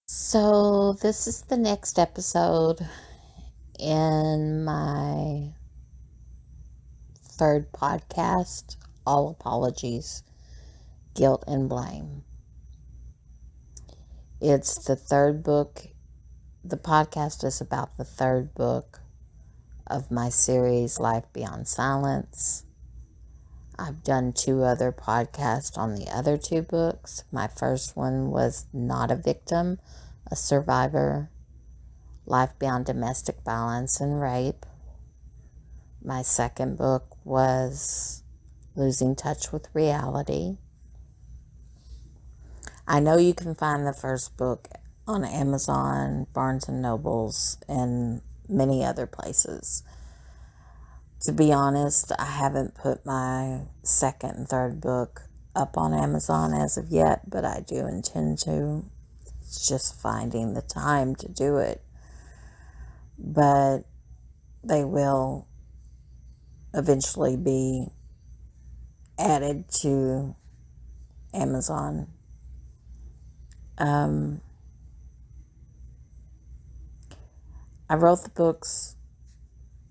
So, this is the next episode in my third podcast, All Apologies, Guilt and Blame. It's the third book. The podcast is about the third book of my series, Life Beyond Silence. I've done two other podcasts on the other two books. My first one was Not a Victim, a Survivor, Life Beyond Domestic Violence and Rape. My second book was Losing Touch with Reality. I know you can find the first book on Amazon, Barnes & Nobles, and many other places. To be honest, I haven't put my second and third book up on Amazon as of yet, but I do intend to. It's just finding the time to do it. But they will eventually be added to Amazon. I wrote the books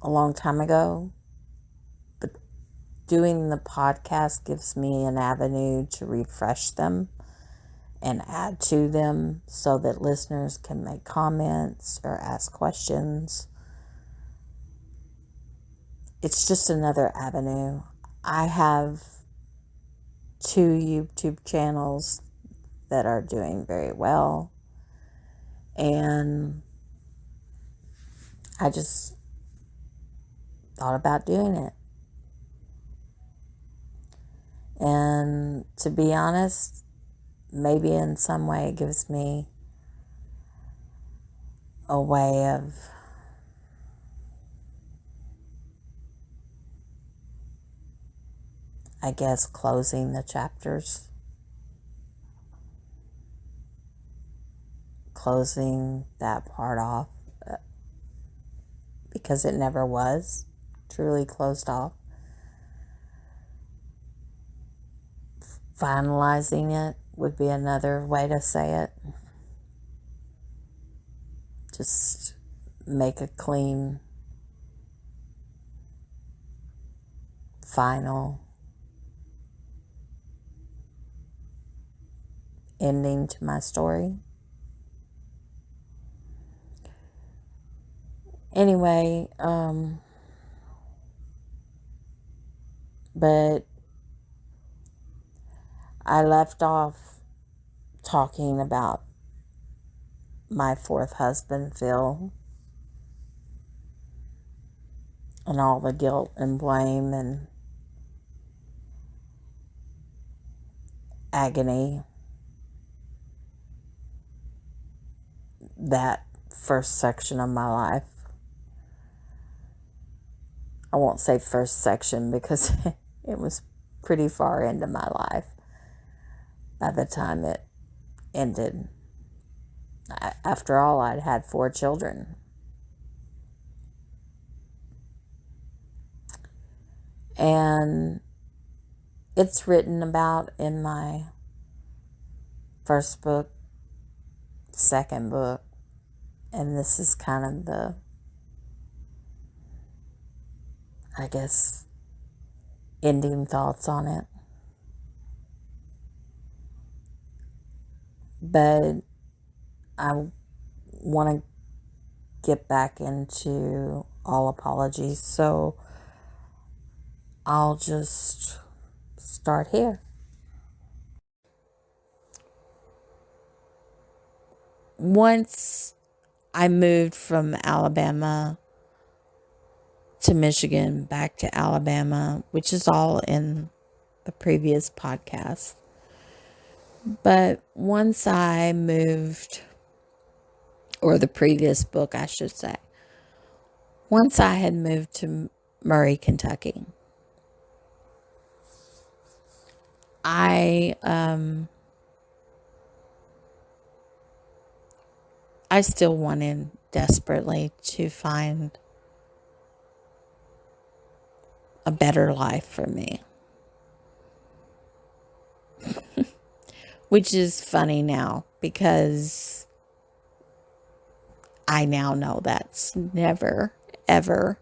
a long time ago, but doing the podcast gives me an avenue to refresh them and add to them so that listeners can make comments or ask questions. It's just another avenue. I have two YouTube channels that are doing very well, and I just thought about doing it. And to be honest, maybe in some way it gives me a way of closing the chapters, closing that part off, because it never was truly closed off. Finalizing it would be another way to say it. Just make a clean, final ending to my story. Anyway, but I left off talking about my fourth husband, Phil, and all the guilt and blame and agony that first section of my life. I won't say first section because it was pretty far into my life by the time it ended. After all, I'd had 4 children. And it's written about in my first book, second book, and this is kind of the, ending thoughts on it. But I want to get back into all apologies, so I'll just start here. Once I moved from Alabama to Michigan, back to Alabama, which is all in the previous podcast. But once I moved, or the previous book, I should say, once I had moved to Murray, Kentucky, I still wanted desperately to find a better life for me. Which is funny now because I now know that's never, ever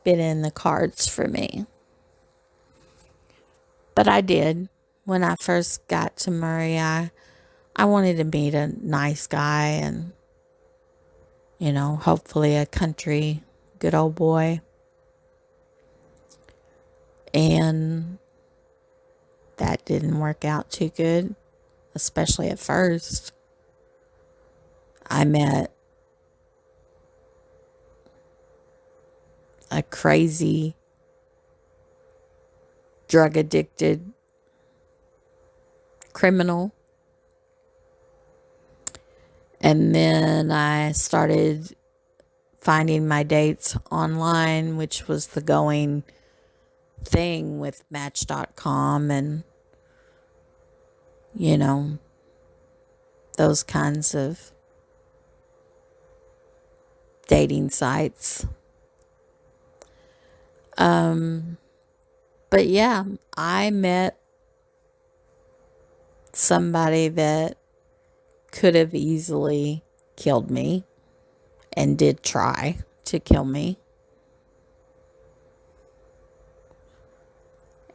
been in the cards for me. But I did. When I first got to Murray, I wanted to meet a nice guy and, hopefully a country good old boy. And that didn't work out too good, especially at first. I met a crazy, drug addicted criminal. And then I started finding my dates online, which was the going thing with Match.com and, those kinds of dating sites. But yeah, I met somebody that could have easily killed me and did try to kill me.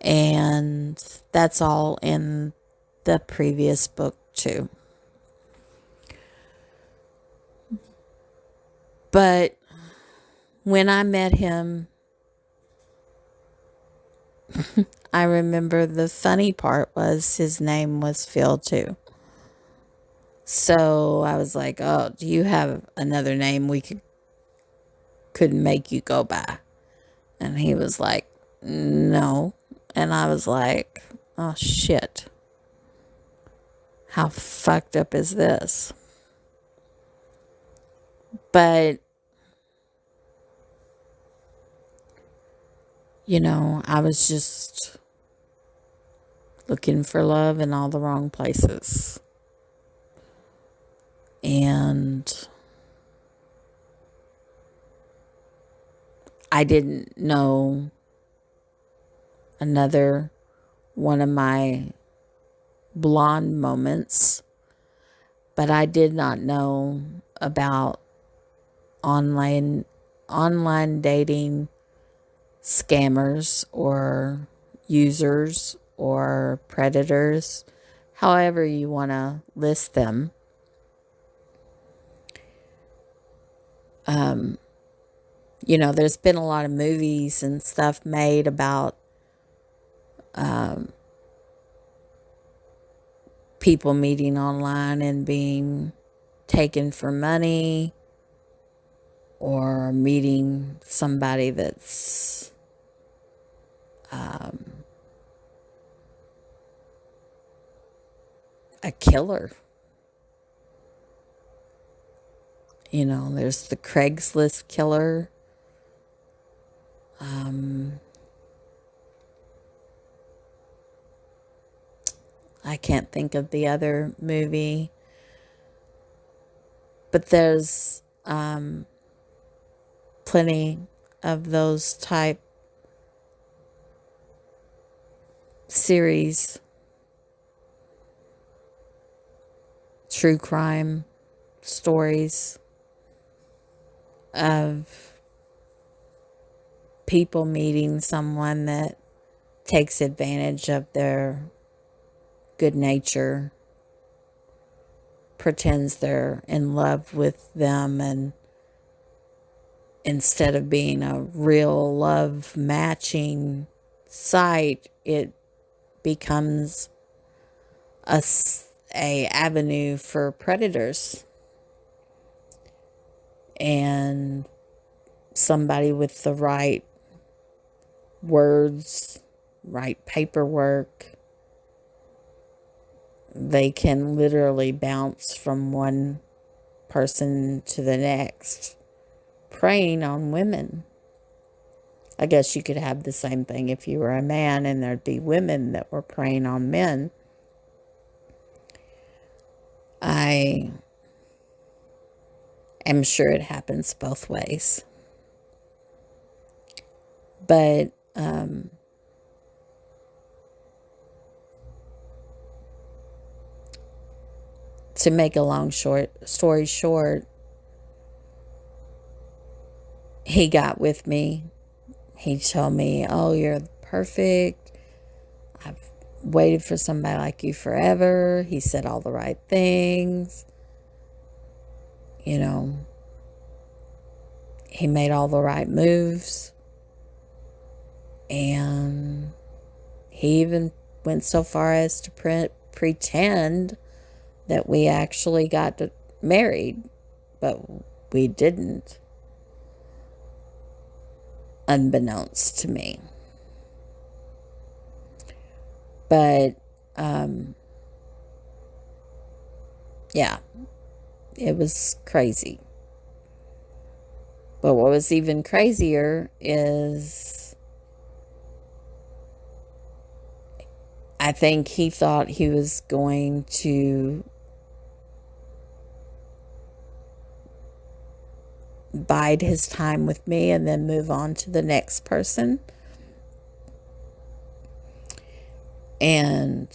And that's all in the previous book too. But when I met him, I remember the funny part was his name was Phil too. So I was like, "Oh, do you have another name we could make you go by?" And he was like, "No." And I was like, "Oh shit. How fucked up is this?" But I was just looking for love in all the wrong places. And I didn't know another one of my blonde moments, but I did not know about online dating scammers or users or predators, however you want to list them. There's been a lot of movies and stuff made about people meeting online and being taken for money, or meeting somebody that's a killer. There's the Craigslist killer. I can't think of the other movie, but there's plenty of those type series, true crime stories of people meeting someone that takes advantage of their good nature, pretends they're in love with them, and instead of being a real love matching site, it becomes a avenue for predators. And somebody with the right words, right paperwork, they can literally bounce from one person to the next, preying on women. I guess you could have the same thing if you were a man and there'd be women that were preying on men. I am sure it happens both ways. But to make a long story short, he got with me. He told me, "Oh, you're perfect. I've waited for somebody like you forever." He said all the right things. You know, he made all the right moves. And he even went so far as to pretend that we actually got married, but we didn't, unbeknownst to me. But, yeah, it was crazy. But what was even crazier is I think he thought he was going to bide his time with me and then move on to the next person. And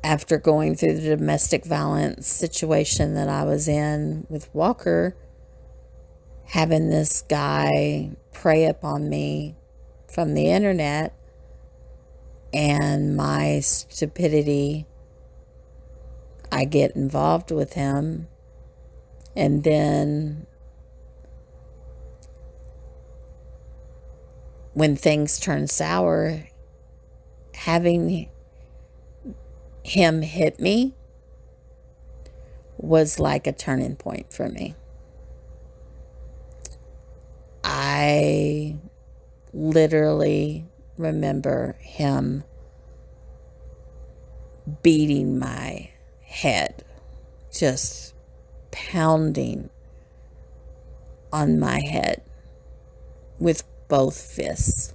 after going through the domestic violence situation that I was in with Walker, having this guy prey upon me from the internet and my stupidity, I get involved with him. And then when things turn sour, having him hit me was like a turning point for me. I literally remember him beating my head, just pounding on my head with both fists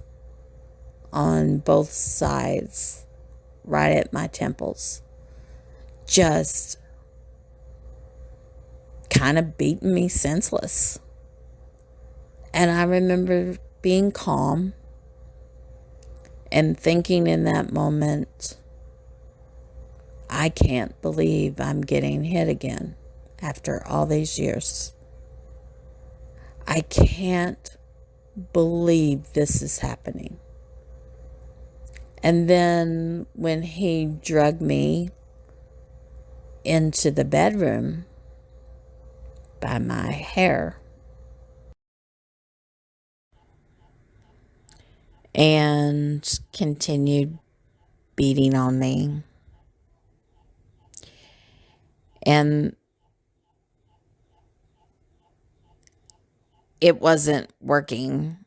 on both sides, right at my temples, just kind of beating me senseless. And I remember being calm and thinking in that moment, I can't believe I'm getting hit again after all these years. I can't believe this is happening. And then when he dragged me into the bedroom by my hair and continued beating on me, and it wasn't working.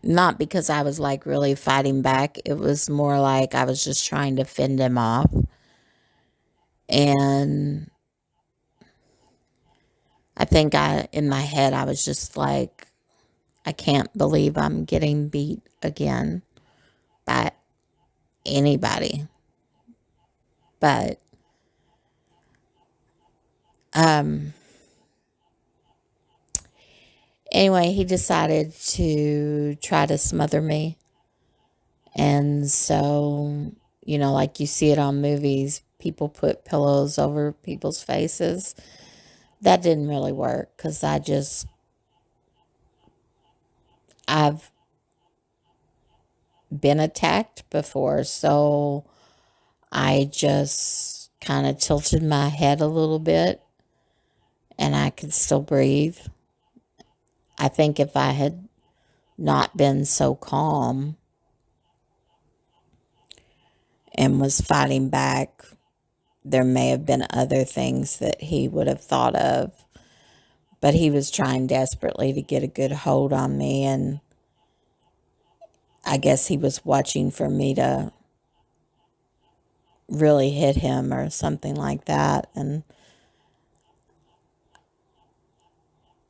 Not because I was like really fighting back. It was more like I was just trying to fend him off. And I think in my head, I was just like, I can't believe I'm getting beat again by anybody. But, anyway, he decided to try to smother me. And so, like you see it on movies, people put pillows over people's faces. That didn't really work because I've been attacked before. So I just kind of tilted my head a little bit and I could still breathe. I think if I had not been so calm and was fighting back, there may have been other things that he would have thought of. But he was trying desperately to get a good hold on me, and I guess he was watching for me to really hit him or something like that. And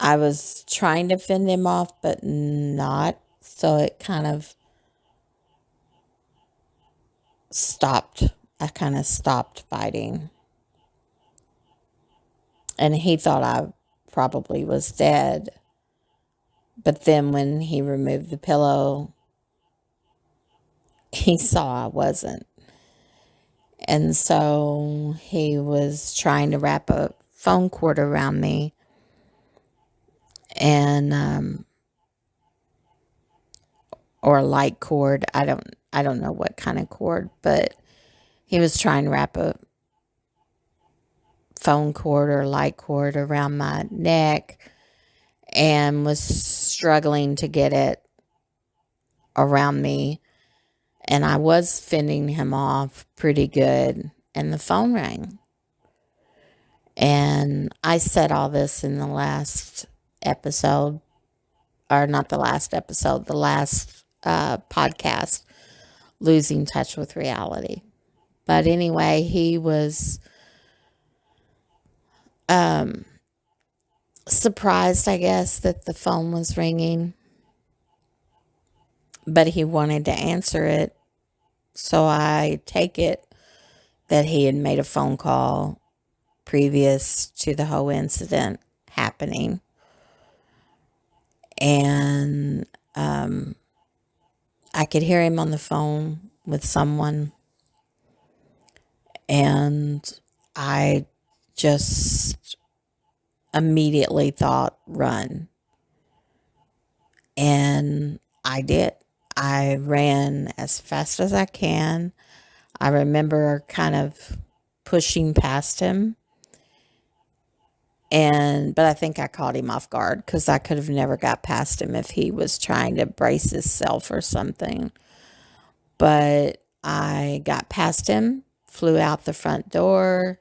I was trying to fend him off, but not. So it kind of stopped. I kind of stopped fighting. And he thought I probably was dead. But then when he removed the pillow, he saw I wasn't. And so he was trying to wrap a phone cord around me and or light cord. I don't know what kind of cord, but he was trying to wrap a phone cord or light cord around my neck and was struggling to get it around me. And I was fending him off pretty good. And the phone rang. And I said all this in the last episode, or not the last episode, the last podcast, Losing Touch with Reality. But anyway, he was surprised, I guess, that the phone was ringing. But he wanted to answer it. So I take it that he had made a phone call previous to the whole incident happening. And I could hear him on the phone with someone. And I just immediately thought, run. And I did. I ran as fast as I can. I remember kind of pushing past him. But I think I caught him off guard because I could have never got past him if he was trying to brace himself or something. But I got past him, flew out the front door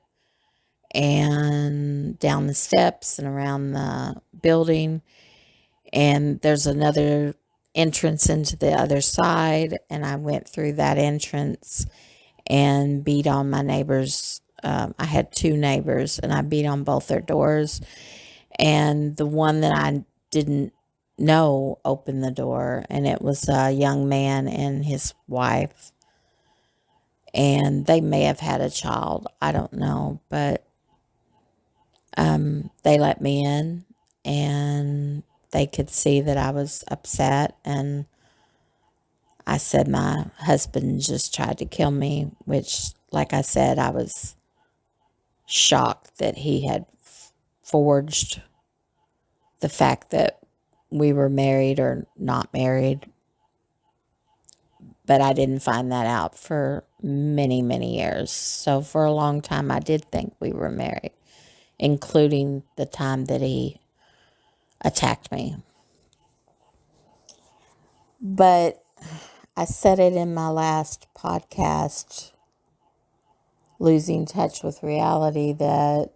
and down the steps and around the building. And there's another entrance into the other side. And I went through that entrance and beat on my neighbors. I had two neighbors and I beat on both their doors. And the one that I didn't know opened the door, and it was a young man and his wife. And they may have had a child. I don't know. But they let me in and they could see that I was upset. And I said my husband just tried to kill me, which, like I said, I was shocked that he had forged the fact that we were married or not married. But I didn't find that out for many, many years. So for a long time, I did think we were married, including the time that he attacked me. But I said it in my last podcast, Losing Touch with Reality, that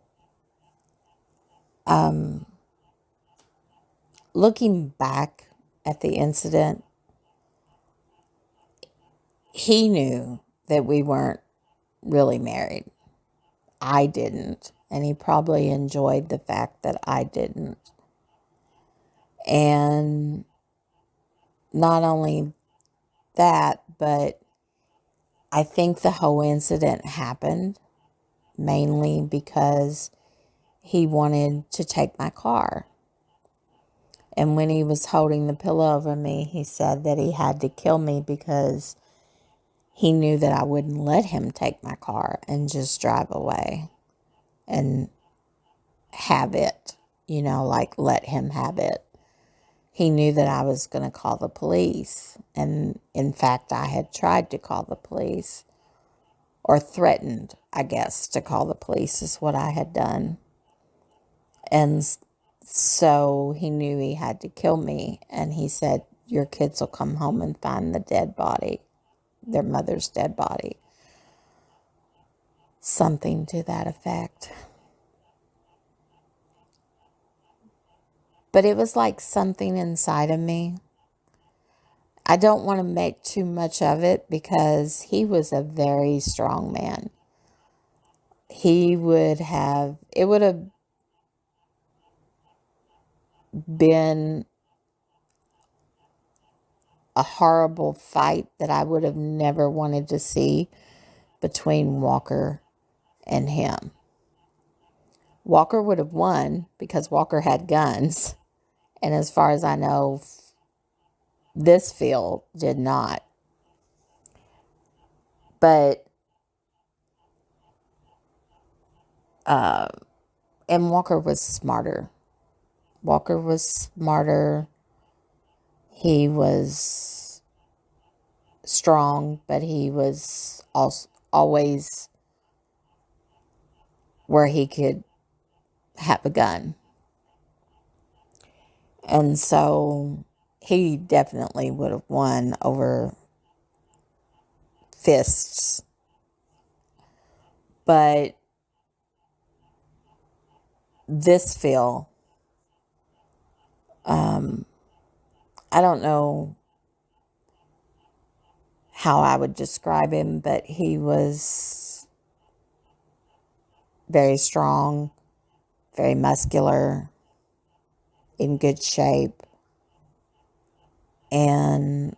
looking back at the incident, he knew that we weren't really married. I didn't. And he probably enjoyed the fact that I didn't. And not only that, but I think the whole incident happened mainly because he wanted to take my car. And when he was holding the pillow over me, he said that he had to kill me because he knew that I wouldn't let him take my car and just drive away and have it, like let him have it. He knew that I was going to call the police. And in fact, I had tried to call the police, or threatened, I guess, to call the police is what I had done. And so he knew he had to kill me. And he said, your kids will come home and find the dead body, their mother's dead body. Something to that effect. But it was like something inside of me. I don't want to make too much of it because he was a very strong man. It would have been a horrible fight that I would have never wanted to see between Walker and him. Walker would have won because Walker had guns. And as far as I know, this field did not. But, and Walker was smarter. Walker was smarter. He was strong, but he was also always where he could have a gun. And so he definitely would have won over fists. But this Phil, I don't know how I would describe him, but he was very strong, very muscular, in good shape. And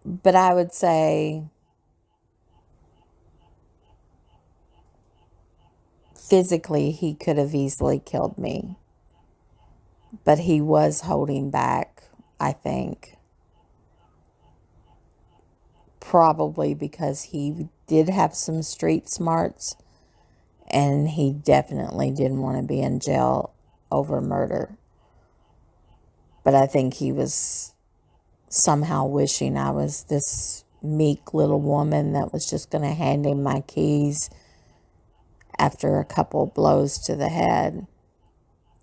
but I would say physically he could have easily killed me. But he was holding back, I think. Probably because he did have some street smarts, and he definitely didn't want to be in jail over murder. But I think he was somehow wishing I was this meek little woman that was just going to hand him my keys after a couple blows to the head.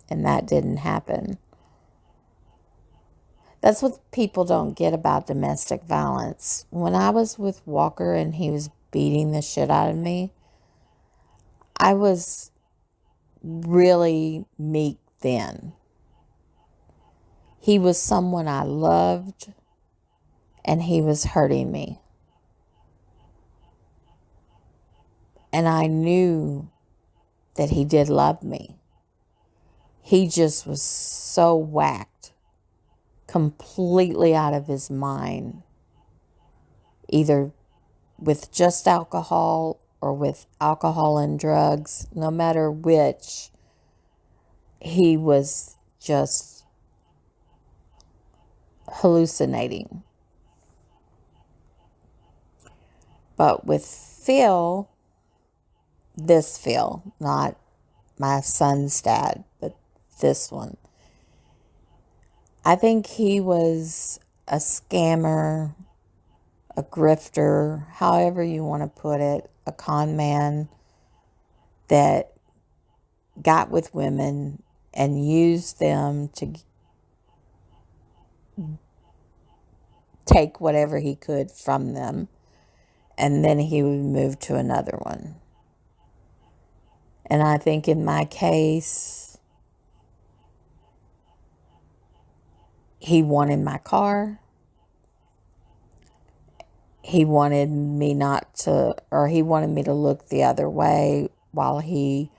And that didn't happen. That's what people don't get about domestic violence. When I was with Walker and he was beating the shit out of me, I was really meek then. He was someone I loved, and he was hurting me. And I knew that he did love me. He just was so whacked, completely out of his mind, either with just alcohol or with alcohol and drugs. No matter which, he was just hallucinating. But with Phil, this Phil, not my son's dad, but this one, I think he was a scammer, a grifter, however you want to put it, a con man that got with women and used them to take whatever he could from them, and then he would move to another one. And I think in my case, he wanted my car. He wanted me he wanted me to look the other way while he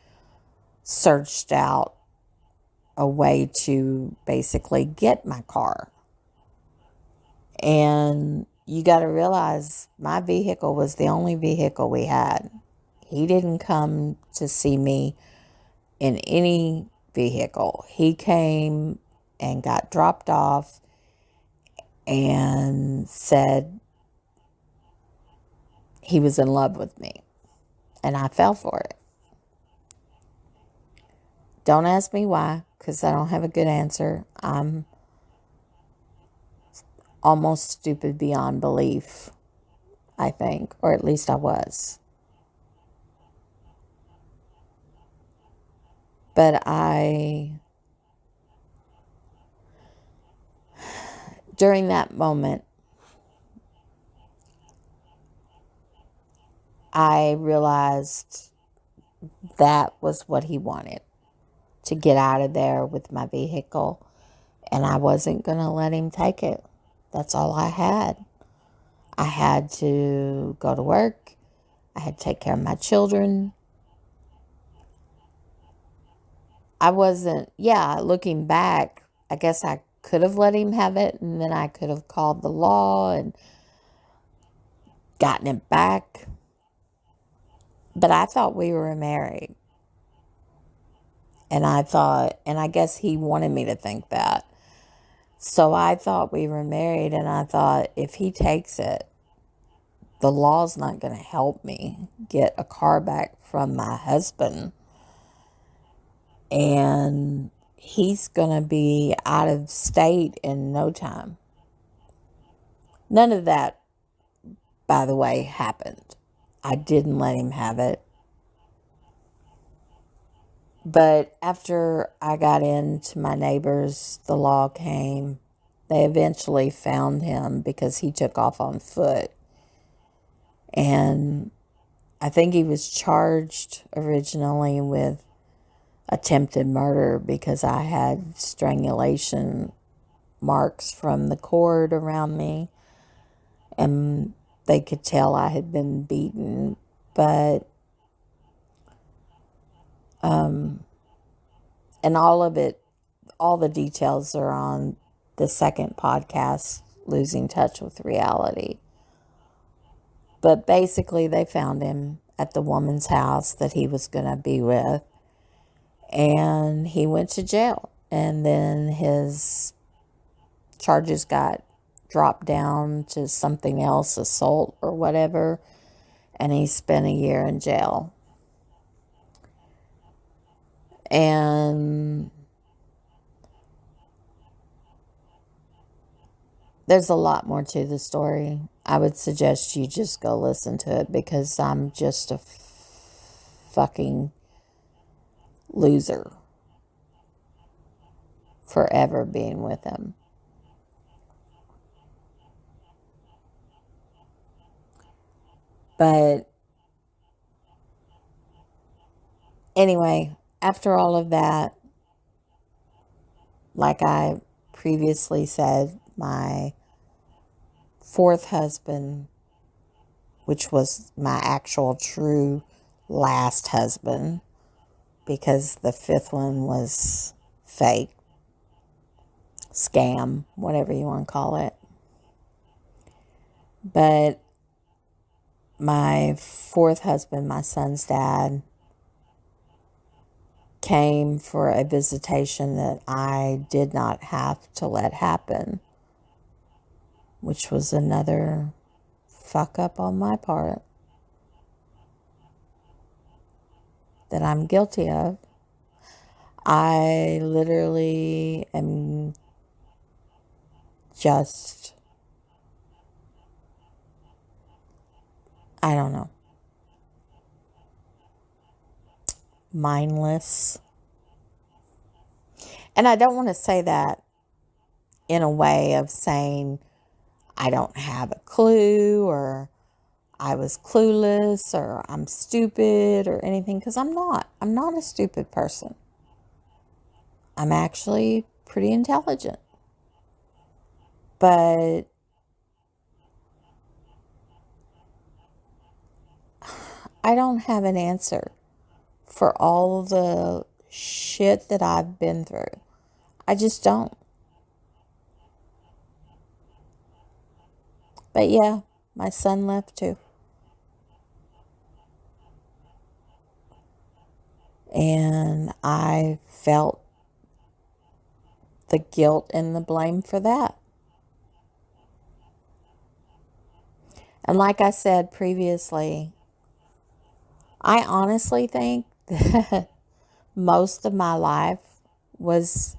searched out a way to basically get my car. And you got to realize my vehicle was the only vehicle we had. He didn't come to see me in any vehicle. He came and got dropped off and said he was in love with me. And I fell for it. Don't ask me why, because I don't have a good answer. I'm almost stupid beyond belief, I think, or at least I was. But during that moment, I realized that was what he wanted, to get out of there with my vehicle, and I wasn't going to let him take it. That's all I had. I had to go to work. I had to take care of my children. Looking back, I guess I could have let him have it, and then I could have called the law and gotten it back. But I thought we were married. And I guess he wanted me to think that. So I thought we were married, and I thought if he takes it, the law's not going to help me get a car back from my husband. And he's going to be out of state in no time. None of that, by the way, happened. I didn't let him have it. But after I got into my neighbors, the law came. They eventually found him because he took off on foot. And I think he was charged originally with attempted murder because I had strangulation marks from the cord around me. And they could tell I had been beaten. But, and all of it, all the details are on the second podcast, Losing Touch with Reality. But basically, they found him at the woman's house that he was going to be with. And he went to jail. And then his charges got dropped down to something else, assault or whatever. And he spent a year in jail. And there's a lot more to the story. I would suggest you just go listen to it because I'm just a fucking loser forever being with him. But anyway, after all of that, like I previously said, my fourth husband, which was my actual true last husband, because the fifth one was fake, scam, whatever you want to call it. But my fourth husband, my son's dad, came for a visitation that I did not have to let happen, which was another fuck up on my part that I'm guilty of. I literally am just, I don't know, mindless. And I don't want to say that in a way of saying I don't have a clue or I was clueless or I'm stupid or anything, because I'm not. I'm not a stupid person. I'm actually pretty intelligent. But I don't have an answer for all the shit that I've been through. I just don't. But yeah, my son left too. And I felt the guilt and the blame for that. And like I said previously, I honestly think that most of my life was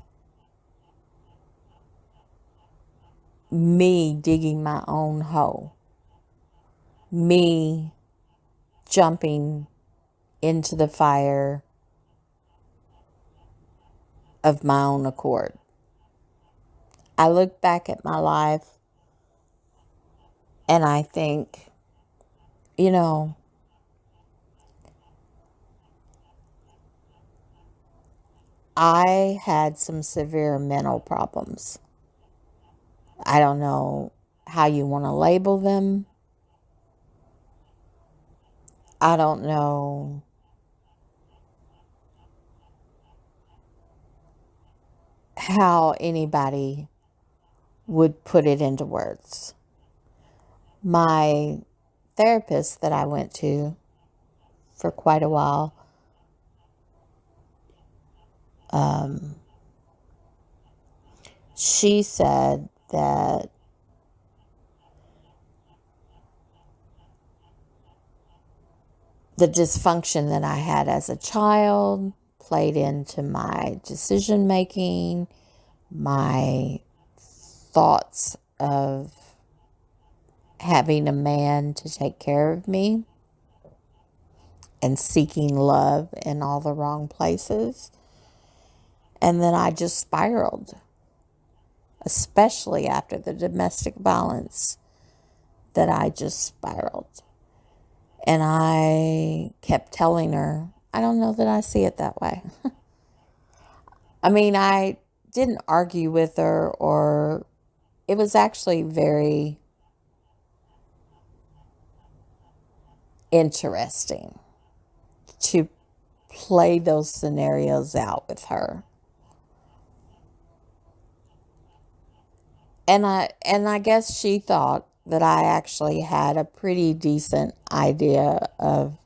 me digging my own hole. Me jumping into the fire of my own accord. I look back at my life and I think, you know, I had some severe mental problems. I don't know how you want to label them. I don't know how anybody would put it into words. My therapist that I went to for quite a while, she said that the dysfunction that I had as a child played into my decision making, my thoughts of having a man to take care of me, and seeking love in all the wrong places. And then I just spiraled, especially after the domestic violence, that I just spiraled. And I kept telling her, I don't know that I see it that way. I mean, I didn't argue with her, or it was actually very interesting to play those scenarios out with her. And I guess she thought that I actually had a pretty decent idea of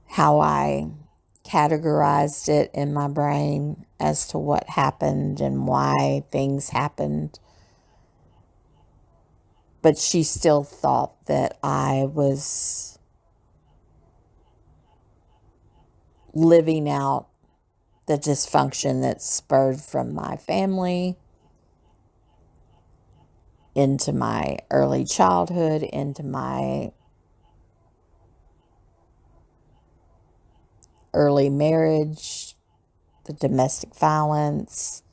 how I categorized it in my brain as to what happened and why things happened. But she still thought that I was living out the dysfunction that spurred from my family into my early childhood, into my early marriage, the domestic violence,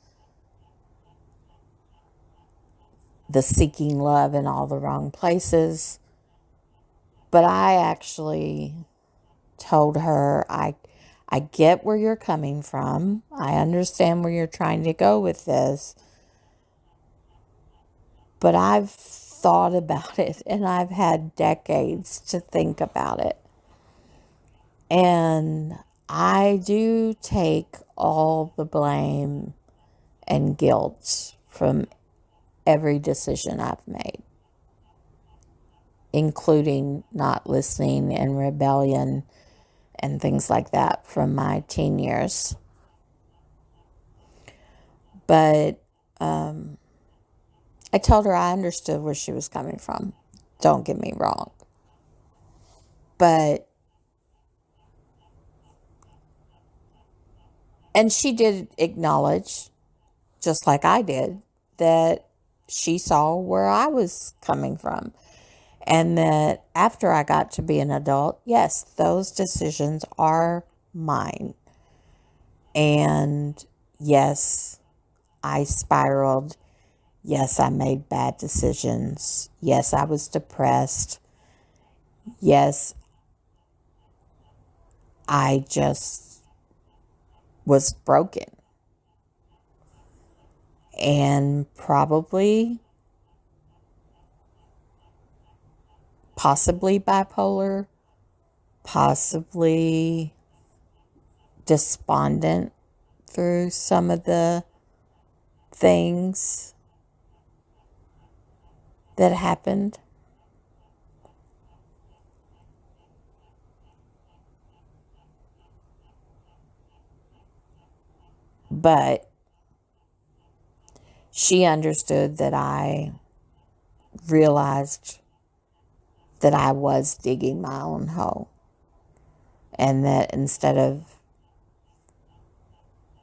the seeking love in all the wrong places. But I actually told her, I get where you're coming from. I understand where you're trying to go with this. But I've thought about it, and I've had decades to think about it. And I do take all the blame and guilt from every decision I've made, including not listening and rebellion and things like that from my teen years. But I told her I understood where she was coming from. Don't get me wrong. But, and she did acknowledge, just like I did, that she saw where I was coming from. And that after I got to be an adult, yes, those decisions are mine. And yes, I spiraled. Yes, I made bad decisions. Yes, I was depressed. Yes, I just was broken. And possibly bipolar, possibly despondent through some of the things that happened. But she understood that I realized that I was digging my own hole. And that instead of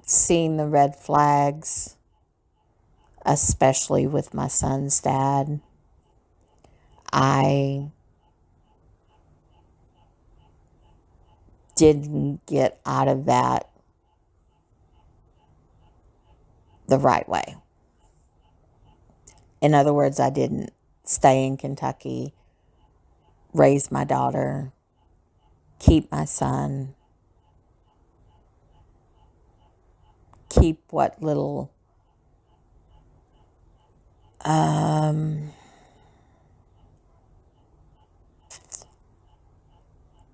seeing the red flags, especially with my son's dad, I didn't get out of that the right way. In other words, I didn't stay in Kentucky, raise my daughter, keep my son, keep what little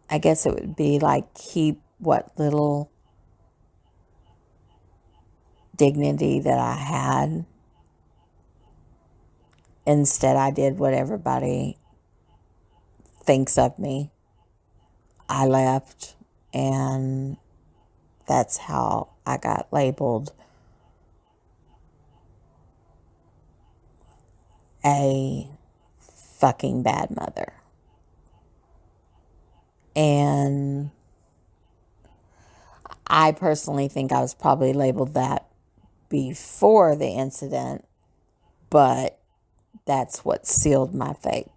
I guess it would be like keep what little dignity that I had. Instead, I did what everybody thinks of me. I left, and that's how I got labeled a fucking bad mother. And I personally think I was probably labeled that before the incident, but that's what sealed my fate.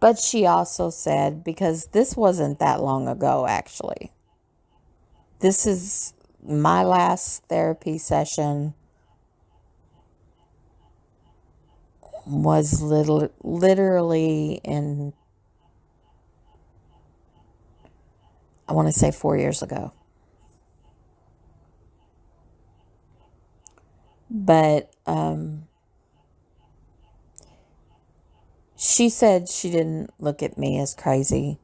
But she also said, because this wasn't that long ago, actually. This is my last therapy session was literally in, I want to say 4 years ago. But she said she didn't look at me as crazy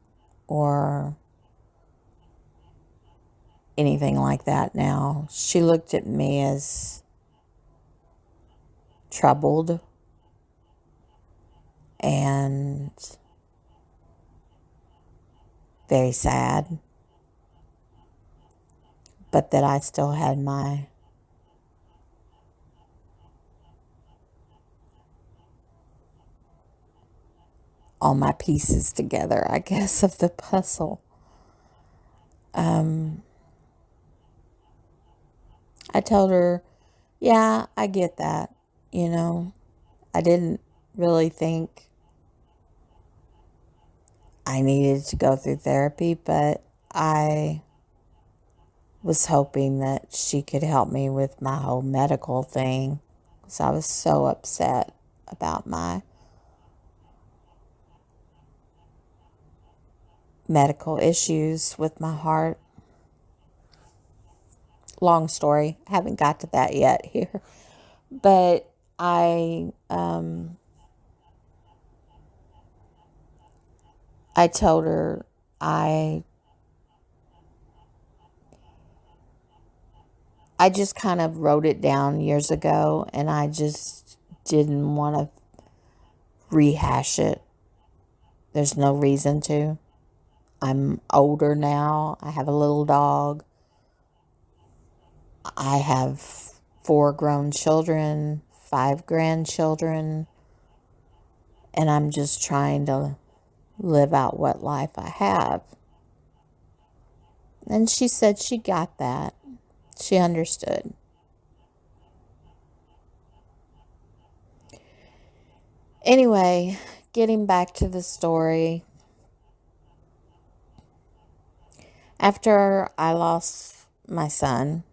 or anything like that now. She looked at me as troubled and very sad, but that I still had all my pieces together, I guess, of the puzzle. I told her, yeah, I get that. I didn't really think I needed to go through therapy, but I was hoping that she could help me with my whole medical thing, because I was so upset about my medical issues with my heart. Long story. I haven't got to that yet here. But I told her I just kind of wrote it down years ago, and I just didn't want to rehash it. There's no reason to. I'm older now. I have a little dog. I have 4 grown children, 5 grandchildren, and I'm just trying to live out what life I have. And she said she got that. She understood. Anyway, getting back to the story. After I lost my son,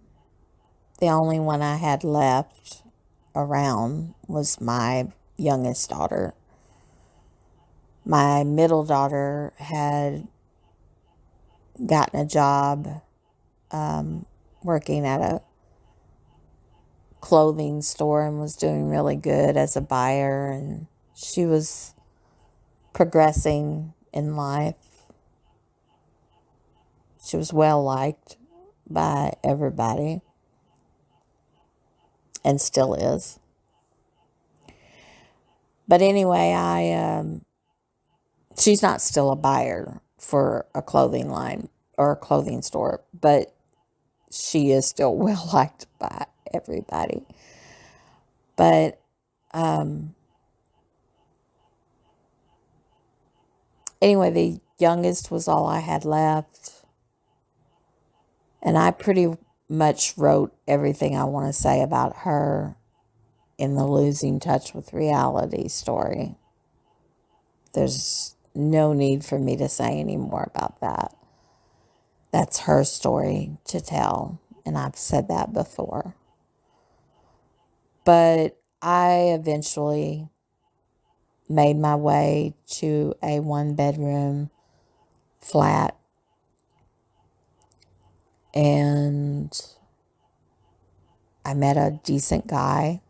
the only one I had left around was my youngest daughter. My middle daughter had gotten a job working at a clothing store and was doing really good as a buyer, and she was progressing in life. She was well liked by everybody and still is. But anyway, she's not still a buyer for a clothing line or a clothing store, but she is still well liked by everybody. But anyway, the youngest was all I had left. And I pretty much wrote everything I want to say about her in the losing touch with reality story. There's no need for me to say any more about that. That's her story to tell, and I've said that before. But I eventually made my way to a 1-bedroom flat, and I met a decent guy,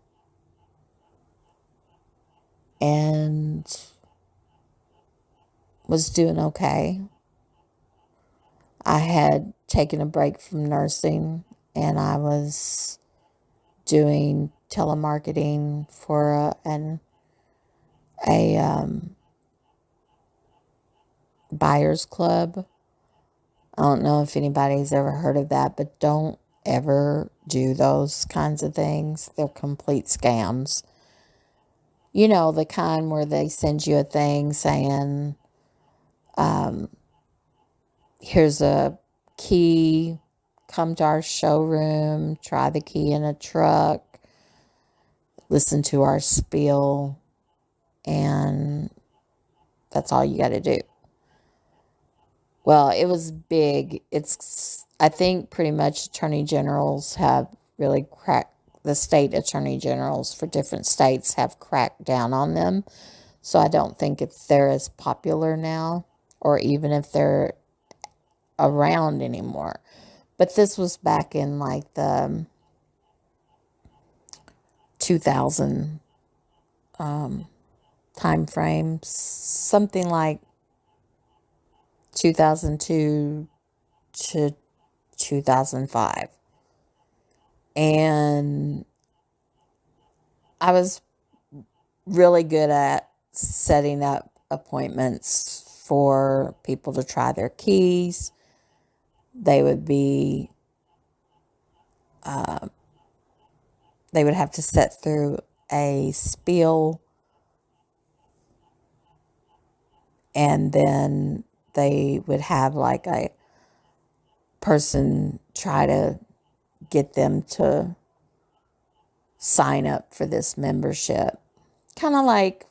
and was doing okay. I had taken a break from nursing, and I was doing telemarketing for a buyer's club. I don't know if anybody's ever heard of that, but don't ever do those kinds of things. They're complete scams. You know, the kind where they send you a thing saying, um, here's a key, come to our showroom, try the key in a truck, listen to our spiel, and that's all you got to do. Well, it was big. I think pretty much attorney generals have really cracked, the state attorney generals for different states have cracked down on them. So I don't think if they're as popular now, or even if they're around anymore. But this was back in like the 2000 time frame, something like 2002 to 2005. And I was really good at setting up appointments for people to try their keys. They would be, they would have to sit through a spiel, and then they would have like a person try to get them to sign up for this membership. Kind of like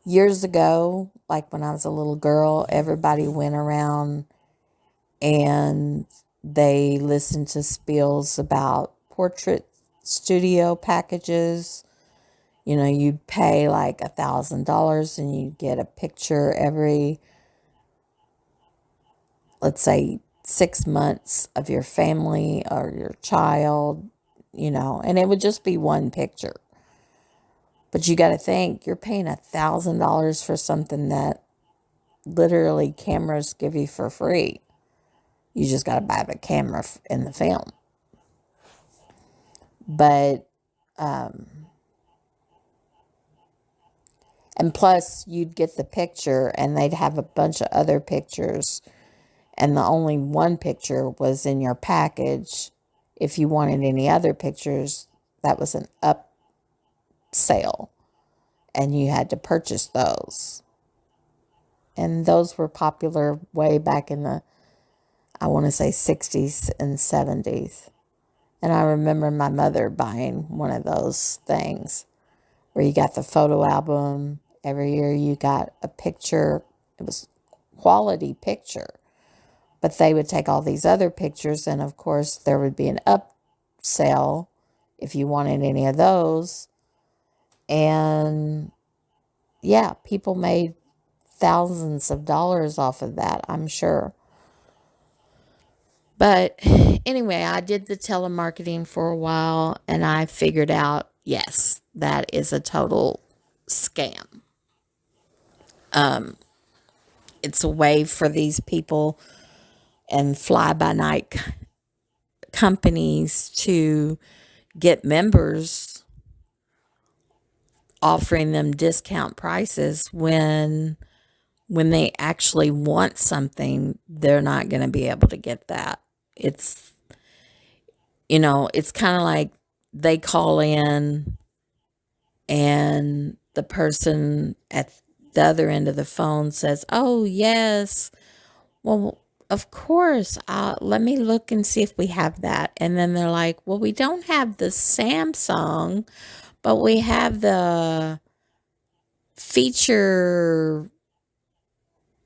years ago, like when I was a little girl, everybody went around and they listened to spiels about portrait studio packages. You know, you'd pay like $1,000 and you'd get a picture every, let's say, 6 months of your family or your child, you know, and it would just be one picture. But you got to think, you're paying $1,000 for something that literally cameras give you for free. You just got to buy the camera in the film. But, and plus you'd get the picture and they'd have a bunch of other pictures. And the only one picture was in your package. If you wanted any other pictures, that was an upsell. And you had to purchase those. And those were popular way back in the, I want to say, 60s and 70s. And I remember my mother buying one of those things where you got the photo album. Every year you got a picture. It was quality picture. But they would take all these other pictures, and of course there would be an upsell if you wanted any of those. And yeah, people made thousands of dollars off of that, I'm sure. But anyway, I did the telemarketing for a while and I figured out, yes, that is a total scam. It's a way for these people and fly by night companies to get members, offering them discount prices when they actually want something, they're not going to be able to get that. It's, you know, it's kind of like they call in and the person at the other end of the phone says, "Oh, yes. Well, of course. Let me look and see if we have that." And then they're like, "Well, we don't have the Samsung, but we have the feature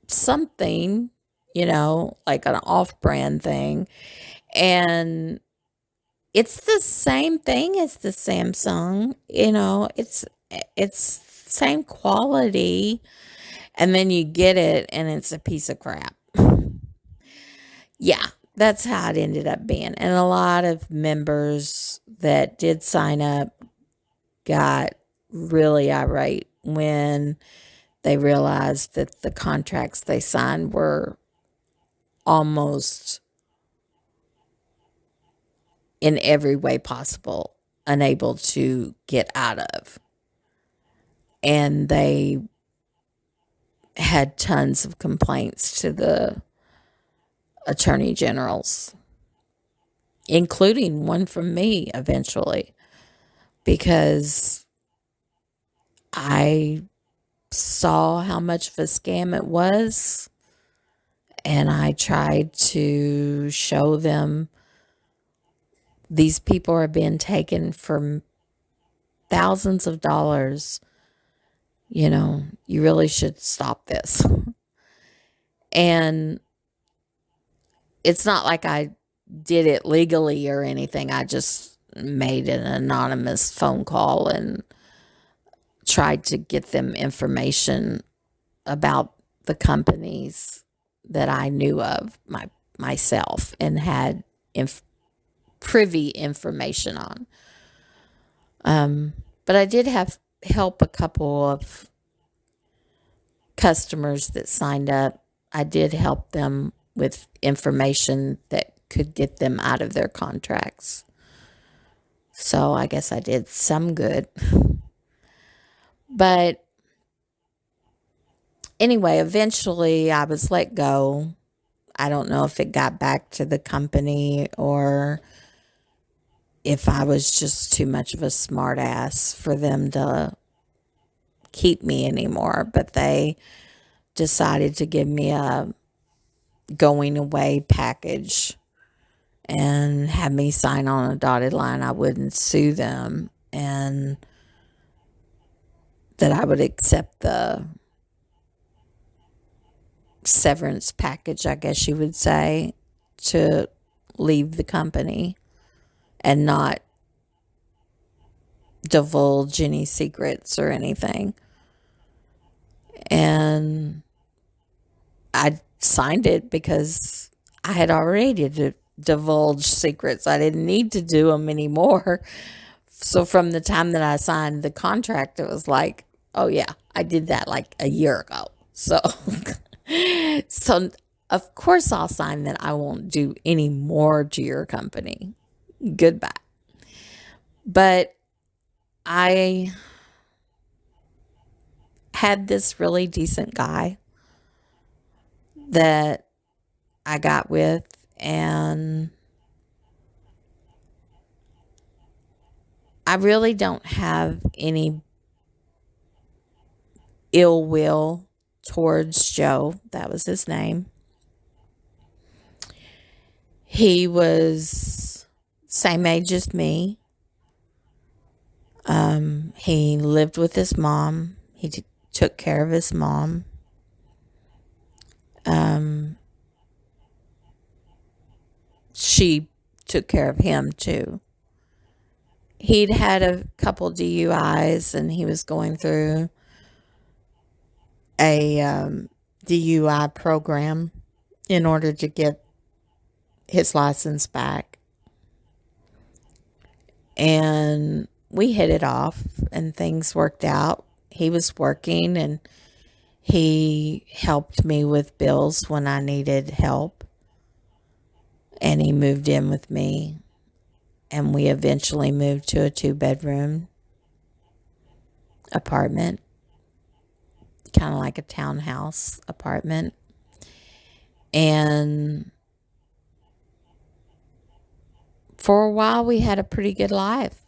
something, you know, like an off-brand thing." And it's the same thing as the Samsung, you know, it's same quality, and then you get it and it's a piece of crap. Yeah, that's how it ended up being. And a lot of members that did sign up got really irate when they realized that the contracts they signed were almost in every way possible unable to get out of. And they had tons of complaints to the attorney generals, including one from me eventually, because I saw how much of a scam it was, and I tried to show them these people are being taken for thousands of dollars. You really should stop this. And it's not like I did it legally or anything. I just made an anonymous phone call and tried to get them information about the companies that I knew of myself and had privy information on. But I did help a couple of customers that signed up. I did help them with information that could get them out of their contracts. So I guess I did some good. But anyway, eventually I was let go. I don't know if it got back to the company or if I was just too much of a smart ass for them to keep me anymore. But they decided to give me a going away package and have me sign on a dotted line I wouldn't sue them and that I would accept the severance package, I guess you would say, to leave the company and not divulge any secrets or anything. And I signed it because I had already divulged secrets. I didn't need to do them anymore. So from the time that I signed the contract, it was like, oh yeah, I did that like a year ago. So, so of course I'll sign that I won't do any more to your company. Goodbye. But I had this really decent guy that I got with, and I really don't have any ill will towards Joe. That was his name. He was same age as me. He lived with his mom. He took care of his mom. She took care of him too. He'd had a couple DUIs and he was going through a DUI program in order to get his license back. And we hit it off and things worked out. He was working and he helped me with bills when I needed help. And he moved in with me. And we eventually moved to a 2-bedroom apartment, kind of like a townhouse apartment. And for a while, we had a pretty good life.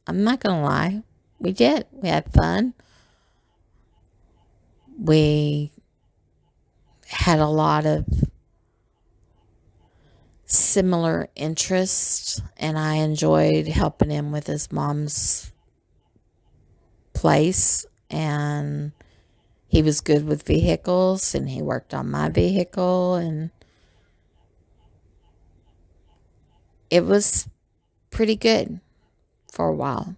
I'm not going to lie. We did. We had fun. We had a lot of similar interests, and I enjoyed helping him with his mom's place, and he was good with vehicles, and he worked on my vehicle, and it was pretty good for a while.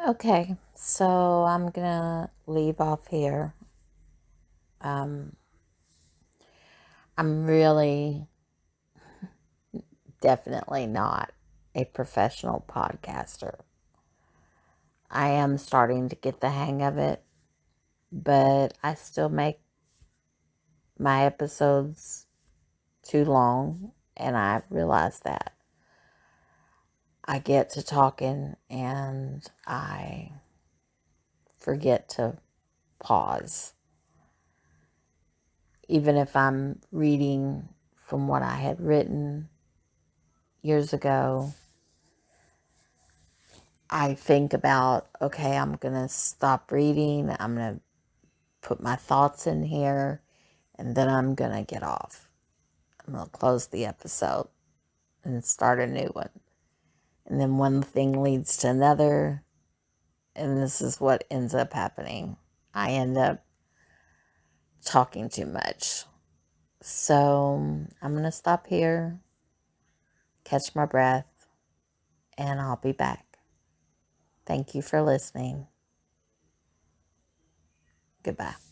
Okay, so I'm gonna leave off here. I'm really definitely not a professional podcaster. I am starting to get the hang of it, but I still make my episodes too long, and I realize that. I get to talking and I forget to pause. Even if I'm reading from what I had written, years ago, I think about, okay, I'm going to stop reading. I'm going to put my thoughts in here, and then I'm going to get off. I'm going to close the episode and start a new one. And then one thing leads to another, and this is what ends up happening. I end up talking too much. So I'm going to stop here, catch my breath, and I'll be back. Thank you for listening. Goodbye.